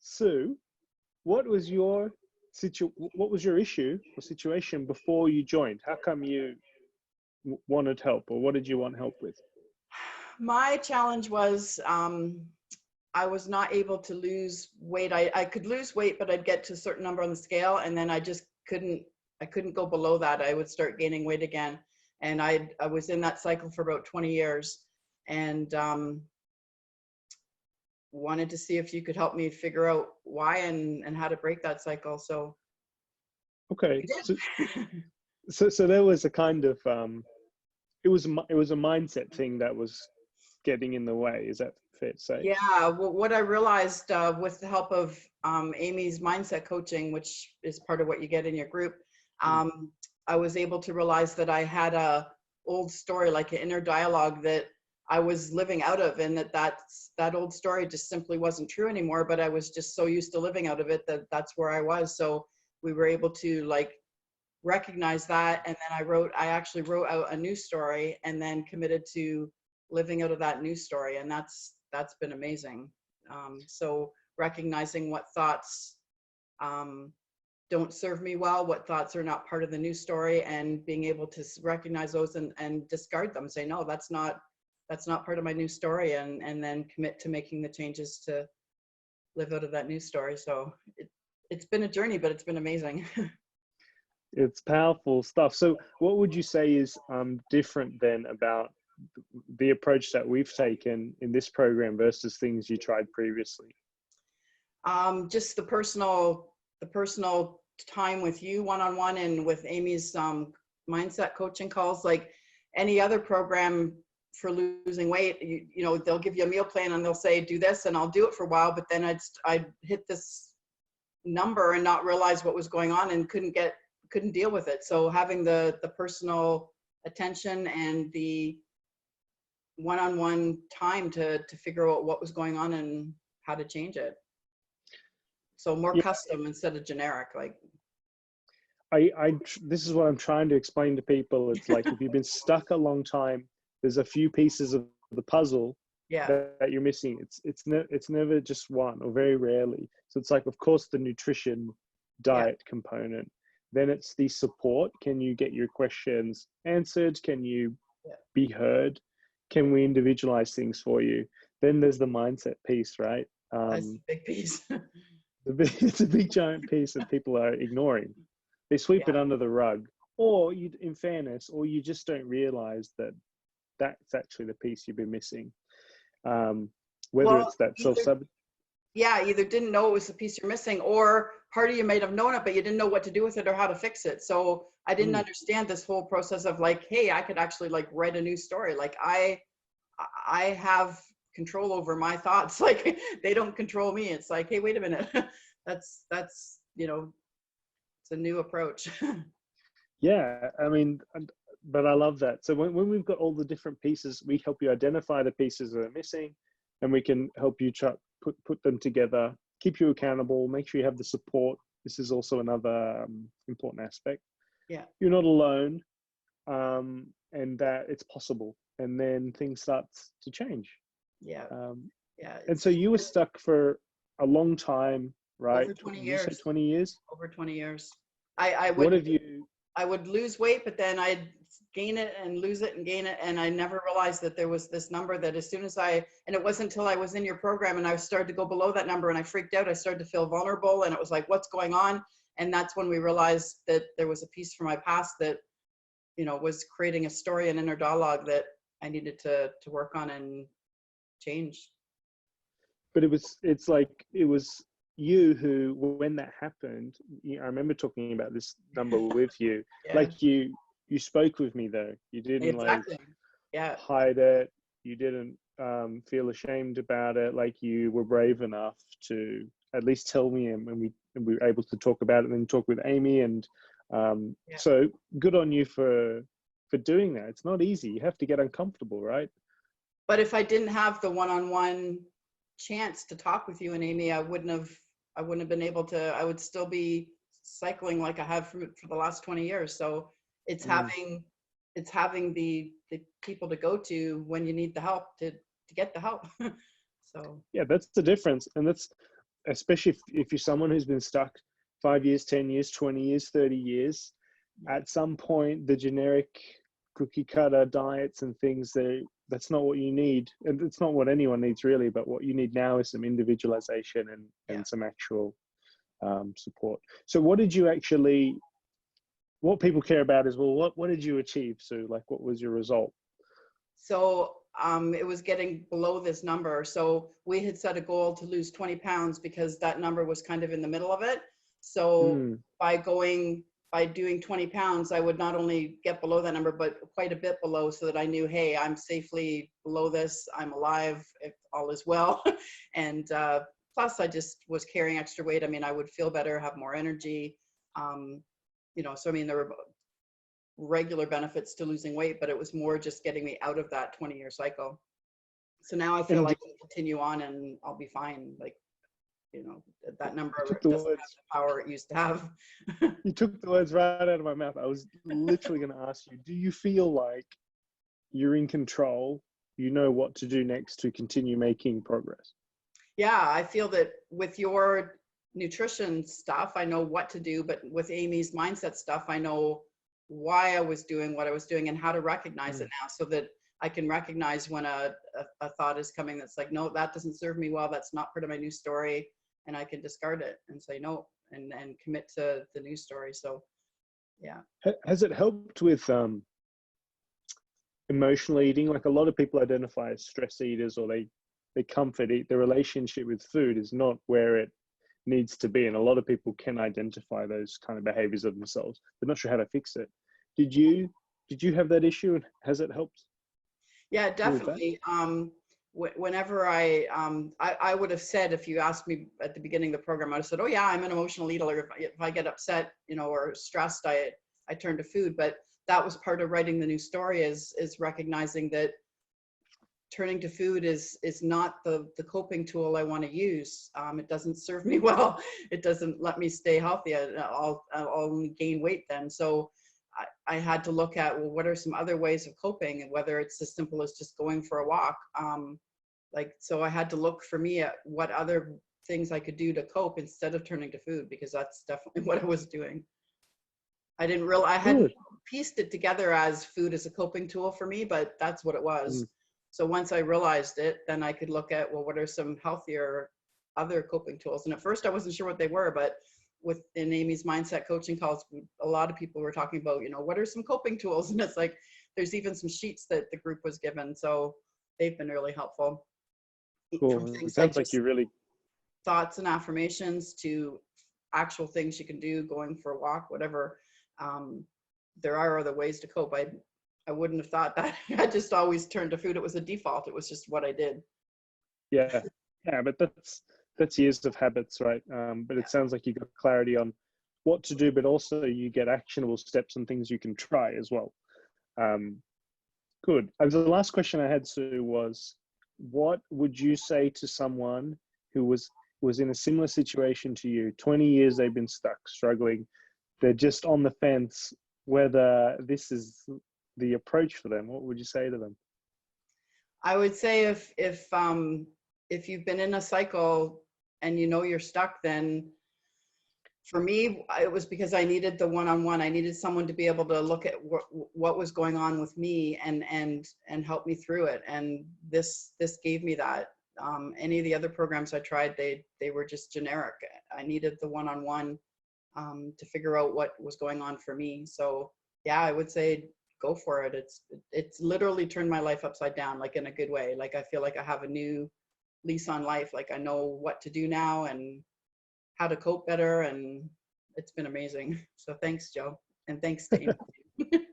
Sue, what was your issue or situation before you joined? How come you wanted help, or what did you want help with? My challenge was I was not able to lose weight. I could lose weight, but I'd get to a certain number on the scale, and then I just couldn't go below that. I would start gaining weight again. And I was in that cycle for about 20 years, and wanted to see if you could help me figure out why and how to break that cycle. So okay, so there was a kind of it was a mindset thing that was getting in the way. Is that fair to say? Yeah, well, what I realized with the help of Amy's mindset coaching, which is part of what you get in your group, I was able to realize that I had a old story, like an inner dialogue that I was living out of, and that old story just simply wasn't true anymore. But I was just so used to living out of it that that's where I was. So we were able to like recognize that, and then I actually wrote out a new story, and then committed to living out of that new story, and that's been amazing. So recognizing what thoughts don't serve me well, what thoughts are not part of the new story, and being able to recognize those and discard them, say, no, that's not part of my new story, and then commit to making the changes to live out of that new story. So it's been a journey, but it's been amazing. It's powerful stuff. So what would you say is different then about the approach that we've taken in this program versus things you tried previously? Just the personal time with you one-on-one, and with Amy's mindset coaching calls. Like any other program for losing weight, you know, they'll give you a meal plan and they'll say, do this, and I'll do it for a while, but then I'd hit this number and not realize what was going on, and couldn't deal with it. So having the personal attention and the one-on-one time to figure out what was going on and how to change it. So more custom instead of generic. Like this is what I'm trying to explain to people. It's like, if you've been stuck a long time, there's a few pieces of the puzzle that you're missing. It's never just one, or very rarely. So it's like, of course, the nutrition diet component. Then it's the support. Can you get your questions answered? Can you be heard? Can we individualize things for you? Then there's the mindset piece, right? That's a big piece. It's a big giant piece that people are ignoring. They sweep it under the rug, or in fairness, or you just don't realize that that's actually the piece you've been missing. Whether it's that self-sabotage. Yeah, either didn't know it was the piece you're missing, or part of you might have known it, but you didn't know what to do with it or how to fix it. So I didn't understand this whole process of like, hey, I could actually like write a new story. Like I have control over my thoughts. Like they don't control me. It's like, hey, wait a minute. that's, you know, it's a new approach. Yeah, I mean, but I love that. So when we've got all the different pieces, we help you identify the pieces that are missing, and we can help you put them together, keep you accountable, make sure you have the support. This is also another important aspect. Yeah. You're not alone, and that it's possible. And then things start to change. Yeah. And so you were stuck for a long time, right? Over 20 years. You said 20 years? Over 20 years. I would lose weight, but then I'd gain it and lose it and gain it. And I never realized that there was this number that as soon as and it wasn't until I was in your program and I started to go below that number and I freaked out, I started to feel vulnerable, and it was like, what's going on? And that's when we realized that there was a piece from my past that, you know, was creating a story and inner dialogue that I needed to work on and change. But it's like, it was you who, when that happened, I remember talking about this number with you. Like you spoke with me though. You didn't hide it. You didn't feel ashamed about it. Like you were brave enough to at least tell me, and we were able to talk about it and then talk with Amy. And so good on you for doing that. It's not easy. You have to get uncomfortable, right? But if I didn't have the one-on-one chance to talk with you and Amy, I wouldn't have been able to. I would still be cycling like I have for the last 20 years. So it's having the people to go to when you need the help to get the help. So yeah, that's the difference. And that's especially if you're someone who's been stuck 5 years, 10 years, 20 years, 30 years, at some point, the generic cookie cutter diets and things, that's not what you need. And it's not what anyone needs really, but what you need now is some individualization and some actual support. So what did you actually, what people care about is, well, what did you achieve? So like, what was your result? So it was getting below this number. So we had set a goal to lose 20 pounds because that number was kind of in the middle of it. So by doing 20 pounds, I would not only get below that number, but quite a bit below, so that I knew, hey, I'm safely below this, I'm alive, if all is well. And plus I just was carrying extra weight. I mean, I would feel better, have more energy. You know, so I mean, there were regular benefits to losing weight, but it was more just getting me out of that 20-year cycle. So now I feel like I can continue on and I'll be fine. Like, you know, that number doesn't have the power it used to have. You took the words right out of my mouth. I was literally going to ask you, do you feel like you're in control? You know what to do next to continue making progress? Yeah, I feel that with your nutrition stuff, I know what to do, but with Amy's mindset stuff, I know why I was doing what I was doing and how to recognize it now, so that I can recognize when a thought is coming that's like, no, that doesn't serve me well, that's not part of my new story, and I can discard it and say no and commit to the new story. So yeah. Has it helped with emotional eating? Like, a lot of people identify as stress eaters, or they comfort eat. Their relationship with food is not where it needs to be, and a lot of people can identify those kind of behaviors of themselves. They're not sure how to fix it. Did you have that issue, and has it helped? Yeah, definitely. Whenever I would have said, if you asked me at the beginning of the program, I would have said, oh yeah, I'm an emotional eater. Or if I get upset, you know, or stressed, I turn to food. But that was part of writing the new story, is recognizing that turning to food is not the coping tool I want to use. It doesn't serve me well. It doesn't let me stay healthy. I'll only gain weight then. So I had to look at, well, what are some other ways of coping, and whether it's as simple as just going for a walk. So I had to look for me at what other things I could do to cope instead of turning to food, because that's definitely what I was doing. I hadn't pieced it together as food as a coping tool for me, but that's what it was. So once I realized it, then I could look at, well, what are some healthier other coping tools? And at first I wasn't sure what they were, but within Amy's mindset coaching calls, a lot of people were talking about, you know, what are some coping tools? And it's like, there's even some sheets that the group was given. So they've been really helpful. Cool. It sounds like you really, thoughts and affirmations to actual things you can do, going for a walk, whatever. There are other ways to cope. I wouldn't have thought that. I just always turned to food. It was a default. It was just what I did. Yeah, but that's years of habits, right? But it sounds like you got clarity on what to do, but also you get actionable steps and things you can try as well. Good. And the last question I had, Sue, was, what would you say to someone who was in a similar situation to you? 20 years they've been stuck, struggling. They're just on the fence whether this is the approach for them. What would you say to them? I would say if you've been in a cycle and you know you're stuck, then for me, it was because I needed the one-on-one. I needed someone to be able to look at what was going on with me and help me through it. And this gave me that. Any of the other programs I tried, they were just generic. I needed the one-on-one to figure out what was going on for me. So yeah, I would say go for it. It's literally turned my life upside down, like in a good way. Like I feel like I have a new lease on life. Like I know what to do now and how to cope better, and it's been amazing. So thanks, Joe, and thanks to Amy.